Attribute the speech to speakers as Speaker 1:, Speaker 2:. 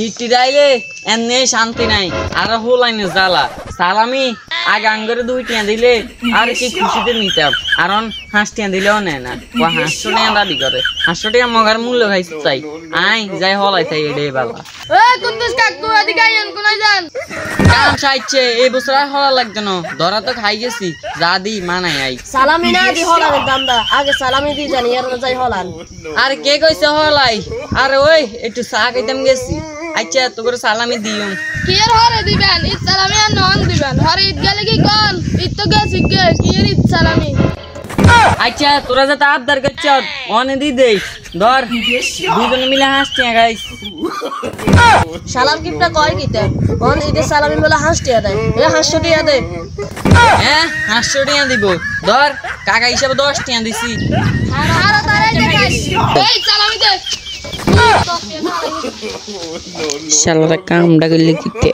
Speaker 1: ইটিরাইলে এনে শান্তি নাই আর হোলাইনে জ্বালা সালামি আগে আঙ্গরে 2 টিয়া দিলে আর কি খুশিতে নিতাম কারণ হাঁস টিয়া দিলেও নেয় না ও 500 টাকা দাবি করে 500 টাকা মগার মূল্য খাইছে চাই আই যাই হলাই তাই এডে বাবা
Speaker 2: কুদ্দুস কাকু এদিকে আইন কোনায় যান
Speaker 1: কাম চাইছে এই বছর আর হলা লাগতো না ধরা তো খাই গেছি যা দি মানাই আই
Speaker 2: সালামি না দি হলানের দামদা আগে সালামি দি জানি আর না যাই হলান
Speaker 1: আর কে কইছে হলাই আরে ওই একটু চা খাইতাম গেছি আচ্ছা তোর সালামি দিও
Speaker 2: কি এর হরে দিবেন ঈদ সালামি আর নন দিবেন হরে ঈদ গেলে কি কল ঈদ তো গেছি গে কি এর ঈদ সালামি
Speaker 1: আচ্ছা তোরা যে আবদার করছ অনে দি দে ধর দুজন মিলে হাসতে গাইস
Speaker 2: সালাম কিপটা কয় কিতে অন ঈদের সালামি বলে হাসটিয়া দেয় এ হাসটিয়া দেয়
Speaker 1: হ্যাঁ 500 টাকা দিব ধর কাকা হিসাবে 10 টাকা দিছি
Speaker 2: আর তারাই দেখাই এই সালামি দে
Speaker 1: শালারা কামটা করলে কিতে